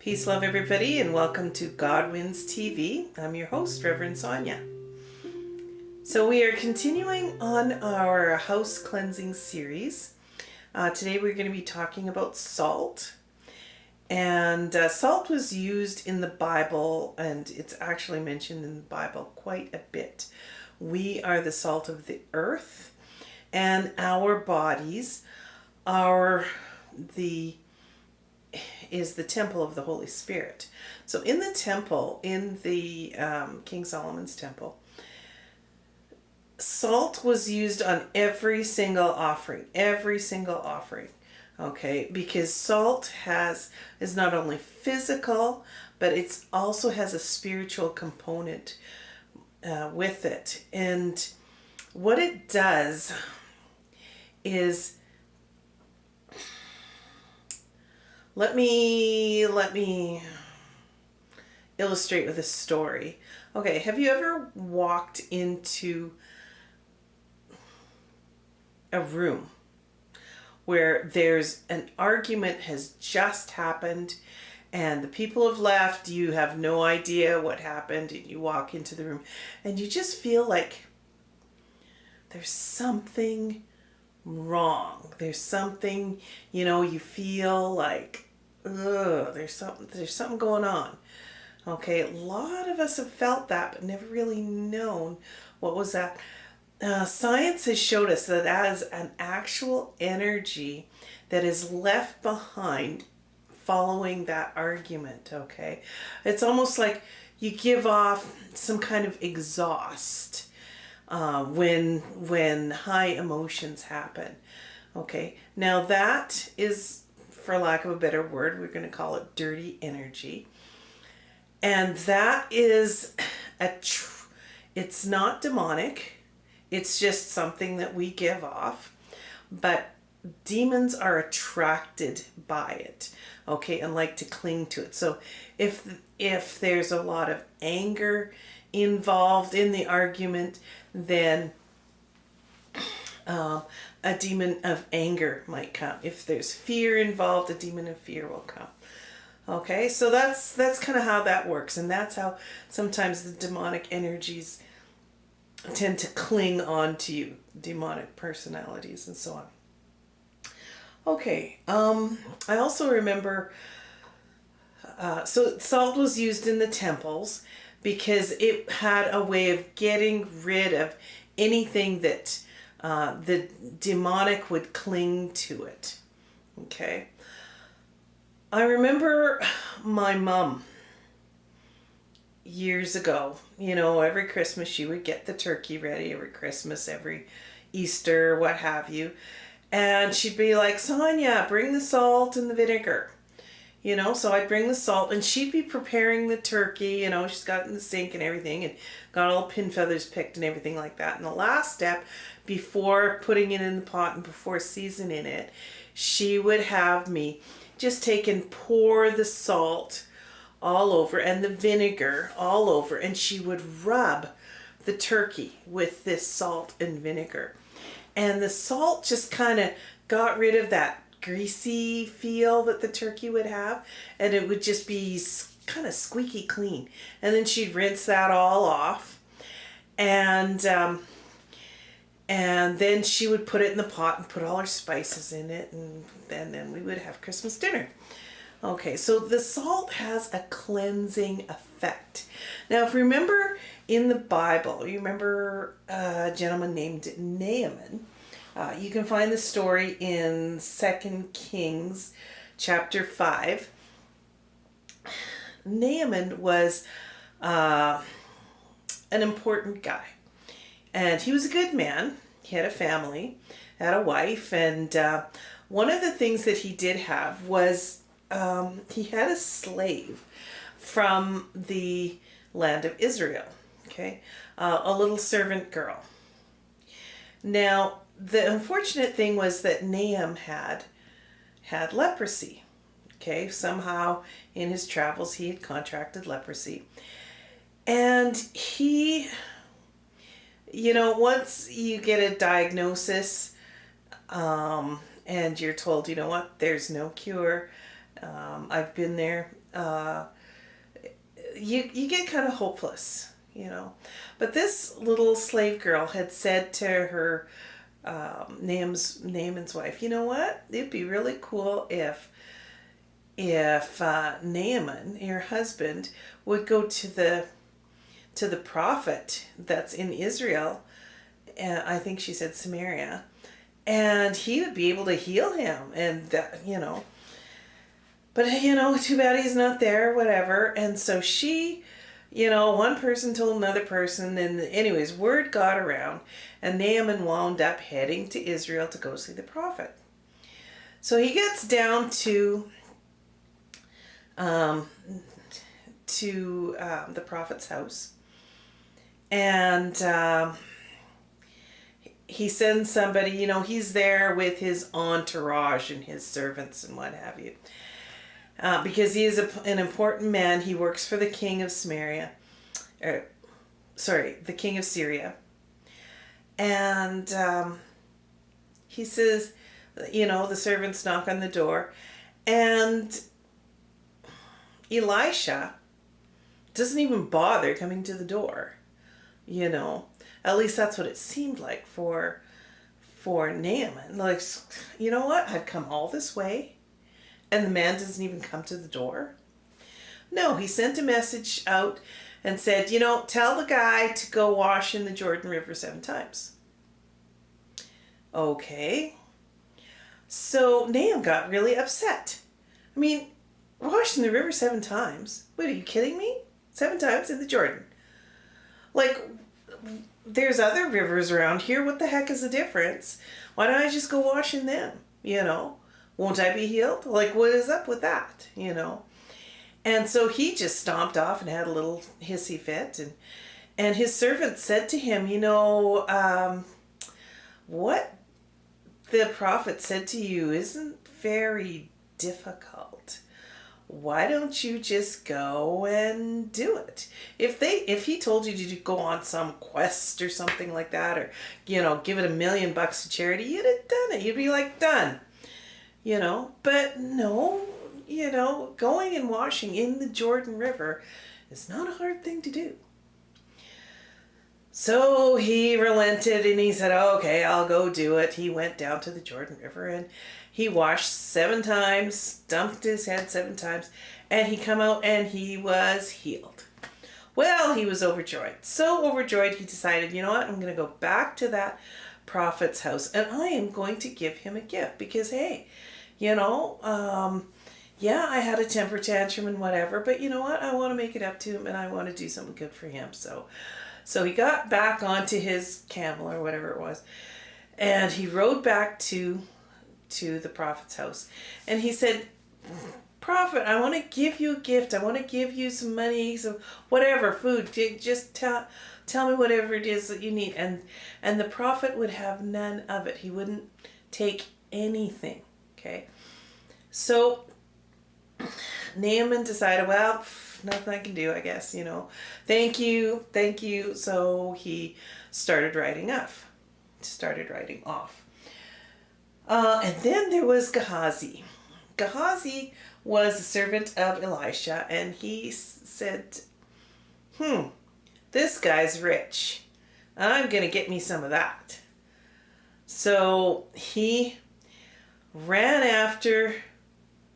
Peace, love, everybody, and welcome to God Wins TV. I'm your host, Reverend Sonja. So we are continuing on our house cleansing series. Today we're going to be talking about salt. And salt was used in the Bible, and it's actually mentioned in the Bible quite a bit. We are the salt of the earth, and our bodies are the temple of the Holy Spirit. So in the temple, in the King Solomon's temple, salt was used on every single offering, okay, because salt is not only physical, but it's also has a spiritual component with it. And what it does is, let me illustrate with a story. Okay, have you ever walked into a room where there's an argument has just happened and the people have left, you have no idea what happened, and you walk into the room and you just feel like there's something wrong. There's something, you feel like, there's something going on. Okay, a lot of us have felt that, but never really known what was that. Science has showed us that as an actual energy that is left behind following that argument, okay? It's almost like you give off some kind of exhaust when high emotions happen. Okay, now that is, for lack of a better word, we're going to call it dirty energy. And that is it's not demonic. It's just something that we give off. But demons are attracted by it, okay, and like to cling to it. So if there's a lot of anger involved in the argument, then a demon of anger might come. If there's fear involved, a demon of fear will come. Okay, so that's kind of how that works, and that's how sometimes the demonic energies tend to cling on to you, demonic personalities and so on. Okay, I also remember, so salt was used in the temples because it had a way of getting rid of anything that the demonic would cling to it. Okay. I remember my mom years ago, every Christmas she would get the turkey ready, every Christmas, every Easter, what have you. And she'd be like, Sonja, bring the salt and the vinegar. So I'd bring the salt and she'd be preparing the turkey, she's got it in the sink and everything and got all the pin feathers picked and everything like that. And the last step, before putting it in the pot and before seasoning it, she would have me just take and pour the salt all over and the vinegar all over, and she would rub the turkey with this salt and vinegar. And the salt just kind of got rid of that greasy feel that the turkey would have, and it would just be kind of squeaky clean. And then she'd rinse that all off, and then she would put it in the pot and put all her spices in it, and then we would have Christmas dinner. Okay, so the salt has a cleansing effect. Now, if you remember in the Bible, you remember a gentleman named Naaman. You can find the story in 2 Kings chapter 5. Naaman was an important guy. And he was a good man. He had a family, had a wife, and one of the things that he did have was he had a slave from the land of Israel, okay, a little servant girl. Now, the unfortunate thing was that Naaman had leprosy, okay, somehow in his travels he had contracted leprosy. And he, once you get a diagnosis and you're told, there's no cure, I've been there. uh, you get kind of hopeless, you know. But this little slave girl had said to her Naaman's wife, you know what? It'd be really cool if Naaman, your husband, would go to the prophet that's in Israel, and I think she said Samaria, and he would be able to heal him, and that, you know. But, you know, too bad he's not there, whatever. And so she, you know, one person told another person, and anyways, word got around, and Naaman wound up heading to Israel to go see the prophet. So he gets down to the prophet's house, and he sends somebody, you know, he's there with his entourage and his servants and what have you. Because he is an important man. He works for the king of Samaria. The king of Syria. And he says, you know, the servants knock on the door. And Elisha doesn't even bother coming to the door. You know, at least that's what it seemed like for Naaman. Like, you know what? I've come all this way, and the man doesn't even come to the door? No, he sent a message out and said, you know, tell the guy to go wash in the Jordan River 7 times. Okay. So Naaman got really upset. I mean, wash in the river 7 times? Wait, are you kidding me? 7 times in the Jordan. Like, there's other rivers around here. What the heck is the difference? Why don't I just go wash in them, you know? Won't I be healed? Like, what is up with that, you know? And so he just stomped off and had a little hissy fit. And his servant said to him, you know, what the prophet said to you isn't very difficult. Why don't you just go and do it? If he told you to go on some quest or something like that, or, you know, give it $1 million to charity, you'd have done it. You'd be like, done. You know, but no, you know, going and washing in the Jordan River is not a hard thing to do. So he relented and he said, okay, I'll go do it. He went down to the Jordan River and he washed 7 times, dumped his head 7 times, and he come out and he was healed. Well, he was overjoyed. So overjoyed, he decided, you know what, I'm going to go back to that prophet's house and I am going to give him a gift because, hey, you know, yeah, I had a temper tantrum and whatever, but you know what, I want to make it up to him and I want to do something good for him. So he got back onto his camel or whatever it was, and he rode back to the prophet's house. And he said, Prophet, I want to give you a gift. I want to give you some money, some whatever, food. Just tell me whatever it is that you need. And the prophet would have none of it. He wouldn't take anything. Okay. So Naaman decided, well, nothing I can do, I guess, you know. Thank you. So he started riding off. And then there was Gehazi. Gehazi was a servant of Elisha, and he said, this guy's rich. I'm going to get me some of that. So he ran after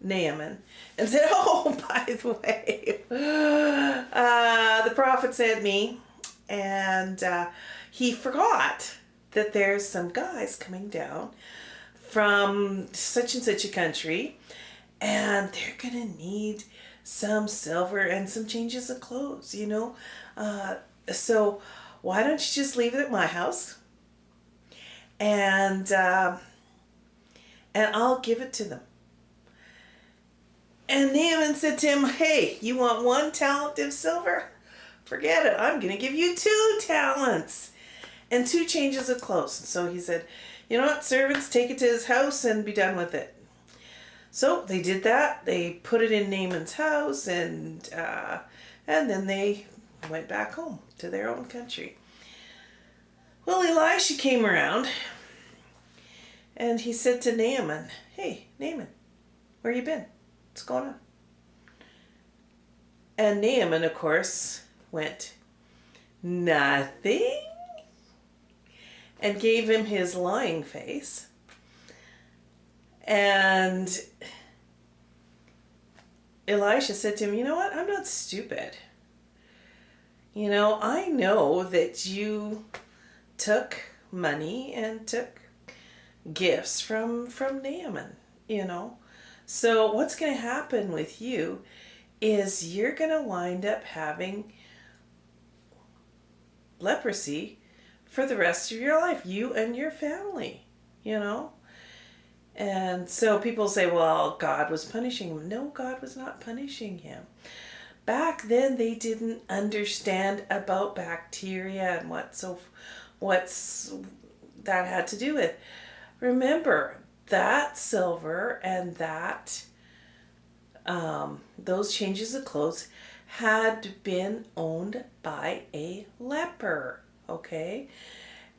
Naaman and said, oh, by the way, the prophet sent me, and he forgot that there's some guys coming down from such and such a country, and they're gonna need some silver and some changes of clothes, you know. So why don't you just leave it at my house, and I'll give it to them. And Naaman said to him, hey, you want 1 talent of silver? Forget it. I'm going to give you 2 talents and 2 changes of clothes. And so he said, you know what, servants, take it to his house and be done with it. So they did that. They put it in Naaman's house, and then they went back home to their own country. Well, Elisha came around, and he said to Naaman, hey, Naaman, where you been? What's going on? And Naaman, of course, went, "Nothing," and gave him his lying face. And Elisha said to him, "You know what? I'm not stupid. I know that you took money and took gifts from Naaman. So what's going to happen with you is you're going to wind up having leprosy for the rest of your life, you and your family. And so people say, well, God was punishing him. No, God was not punishing him. Back then, they didn't understand about bacteria and what's that had to do with. Remember, that silver and that those changes of clothes had been owned by a leper, okay?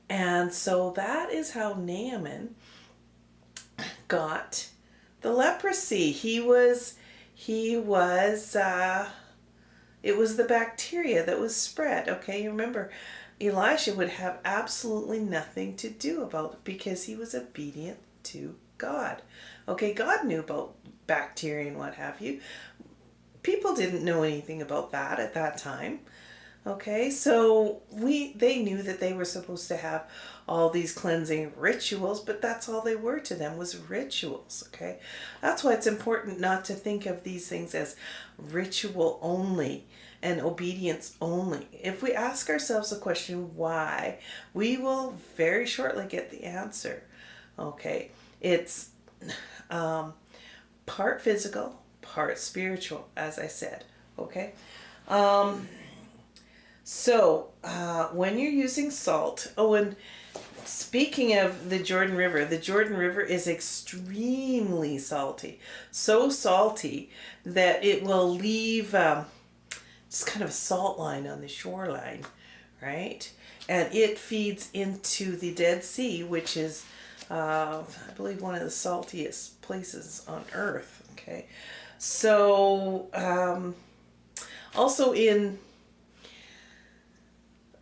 And so that is how Naaman got the leprosy. It was the bacteria that was spread, okay? Remember, Elisha would have absolutely nothing to do about it because he was obedient to God. Okay, God knew about bacteria and what have you. People didn't know anything about that at that time. Okay, so they knew that they were supposed to have all these cleansing rituals, but that's all they were to them, was rituals. Okay, that's why it's important not to think of these things as ritual only and obedience only. If we ask ourselves the question why, we will very shortly get the answer. Okay, it's part physical, part spiritual, as I said. Okay. So, when you're using salt, and speaking of the Jordan River is extremely salty. So salty that it will leave just kind of a salt line on the shoreline, right? And it feeds into the Dead Sea, which is, I believe, one of the saltiest places on earth, okay? So, also in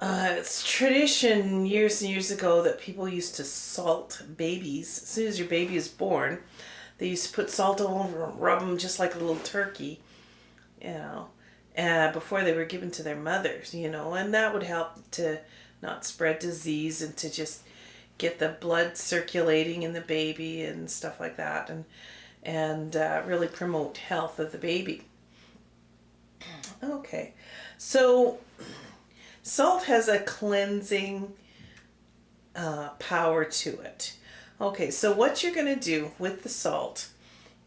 it's tradition years and years ago that people used to salt babies. As soon as your baby is born, they used to put salt all over them, rub them just like a little turkey, before they were given to their mothers, and that would help to not spread disease and to just get the blood circulating in the baby and stuff like that, and really promote health of the baby. Okay, so salt has a cleansing power to it. Okay, so what you're going to do with the salt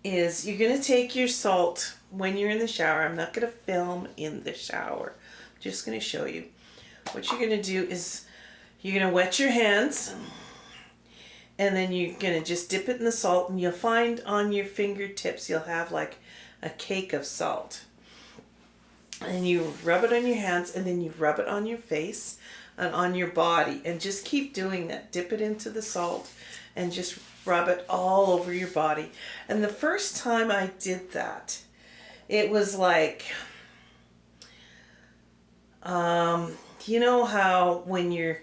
is you're going to take your salt when you're in the shower. I'm not going to film in the shower. I'm just going to show you. What you're going to do is you're going to wet your hands, and then you're going to just dip it in the salt, and you'll find on your fingertips you'll have like a cake of salt. And you rub it on your hands, and then you rub it on your face and on your body, and just keep doing that. Dip it into the salt and just rub it all over your body. And the first time I did that, it was like, you know how when you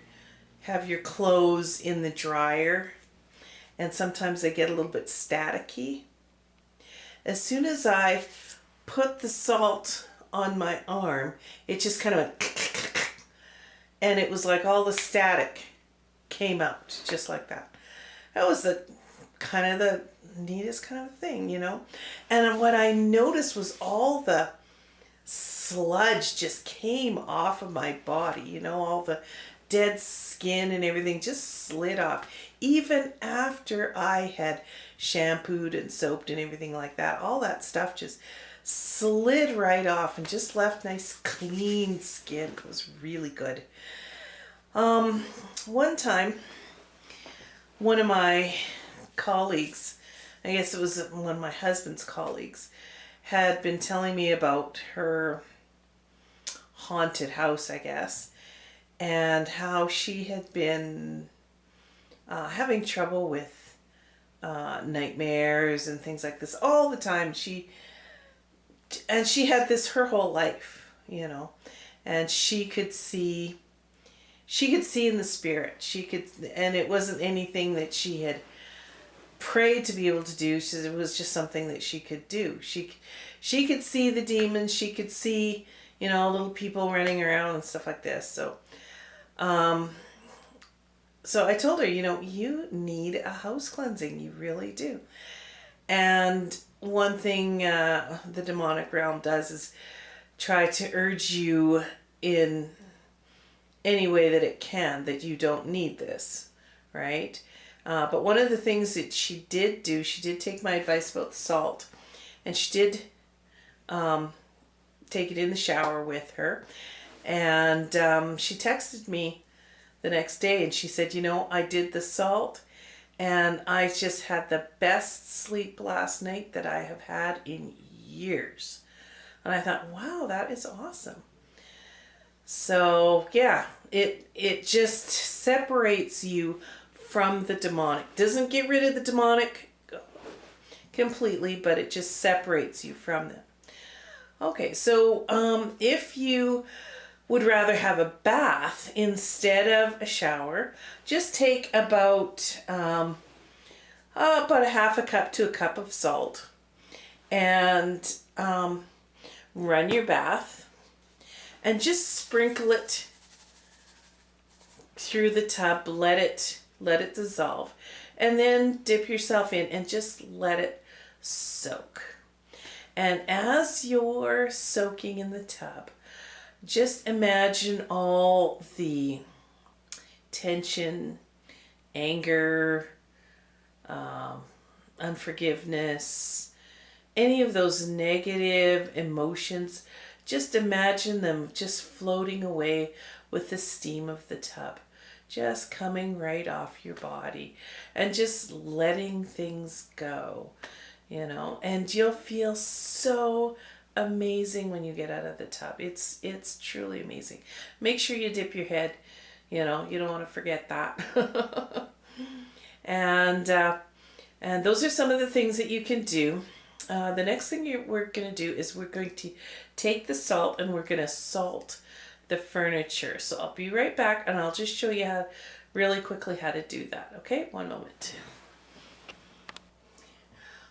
have your clothes in the dryer and sometimes they get a little bit staticky? As soon as I put the salt on my arm, it just kind of went and it was like all the static came out just like that. That was the neatest kind of thing, And what I noticed was all the sludge just came off of my body, all the dead skin and everything just slid off. Even after I had shampooed and soaped and everything like that, all that stuff just slid right off and just left nice clean skin. It was really good. One time, one of my colleagues, I guess it was one of my husband's colleagues, had been telling me about her haunted house, I guess, and how she had been having trouble with nightmares and things like this all the time. She and she had this her whole life, you know, and she could see in the spirit. And it wasn't anything that she had prayed to be able to do. It was just something that she could do. She could see the demons. She could see, you know, little people running around and stuff like this. So, so I told her, you know, you need a house cleansing. You really do. And one thing the demonic realm does is try to urge you in any way that it can that you don't need this, right? But one of the things that she did do, she did take my advice about the salt, and she did take it in the shower with her. And she texted me the next day and she said, you know, I did the salt and I just had the best sleep last night that I have had in years. And I thought, wow, that is awesome. So yeah, it just separates you from the demonic. Doesn't get rid of the demonic completely, but it just separates you from them. Okay, so if you would rather have a bath instead of a shower, just take about a half a cup to a cup of salt and run your bath and just sprinkle it through the tub. Let it dissolve, and then dip yourself in and just let it soak. And as you're soaking in the tub, just imagine all the tension, anger, unforgiveness, any of those negative emotions, just imagine them just floating away with the steam of the tub, just coming right off your body and just letting things go, you know, and you'll feel so amazing when you get out of the tub. It's truly amazing. Make sure you dip your head, you know, you don't want to forget that. And those are some of the things that you can do. The next thing we're going to do is we're going to take the salt and we're going to salt the furniture. So I'll be right back and I'll just show you really quickly how to do that. Okay, one moment.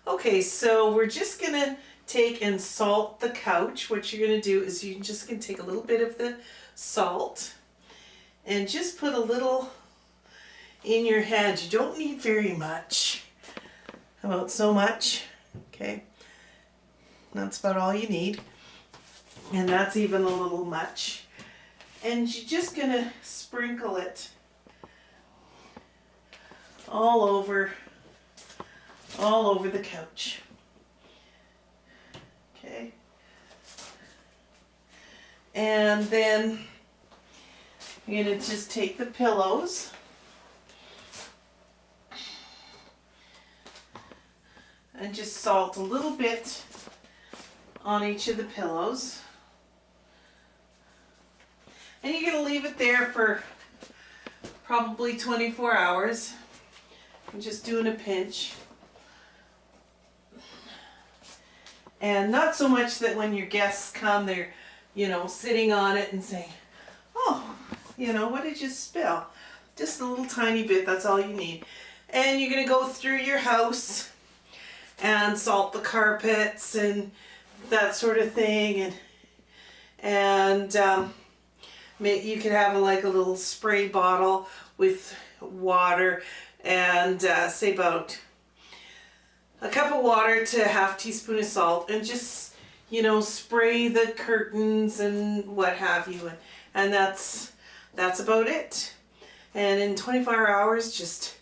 Okay, so we're just going to take and salt the couch. What you're going to do is you're just going to take a little bit of the salt and just put a little in your hand. You don't need very much. About so much. Okay, that's about all you need, and that's even a little much. And you're just gonna sprinkle it all over the couch. Okay, and then you're gonna just take the pillows and just salt a little bit on each of the pillows. And you're going to leave it there for probably 24 hours. I'm just doing a pinch. And not so much that when your guests come, they're, you know, sitting on it and saying, oh, you know, what did you spill? Just a little tiny bit, that's all you need. And you're going to go through your house and salt the carpets and that sort of thing, and you could have like a little spray bottle with water and say about a cup of water to a half teaspoon of salt, and just, you know, spray the curtains and what have you, and that's about it. And in 24 hours, just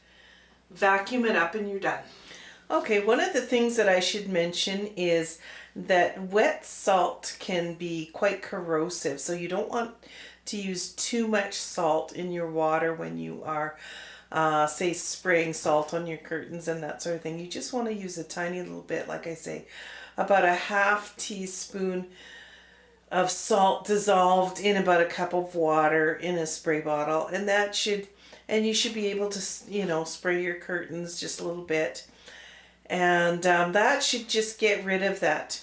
vacuum it up and you're done. Okay, one of the things that I should mention is that wet salt can be quite corrosive, so you don't want to use too much salt in your water when you are, say, spraying salt on your curtains and that sort of thing. You just want to use a tiny little bit, like I say, about a half teaspoon of salt dissolved in about a cup of water in a spray bottle, and you should be able to, you know, spray your curtains just a little bit. And that should just get rid of that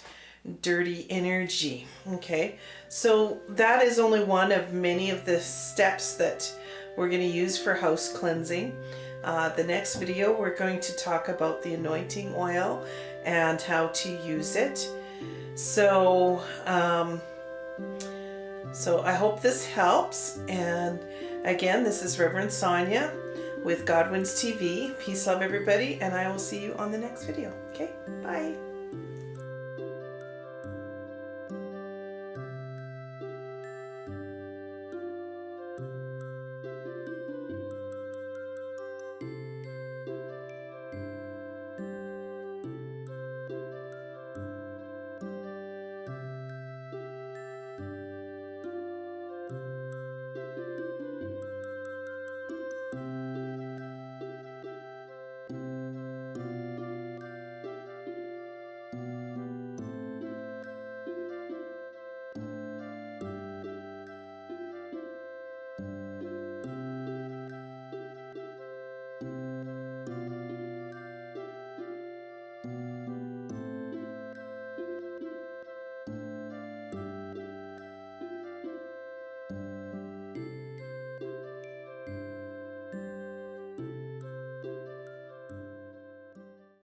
dirty energy. Okay, so that is only one of many of the steps that we're going to use for house cleansing. The next video we're going to talk about the anointing oil and how to use it. So I hope this helps, and again, this is Reverend Sonja with Godwin's TV. Peace, love everybody, and I will see you on the next video. Okay, bye.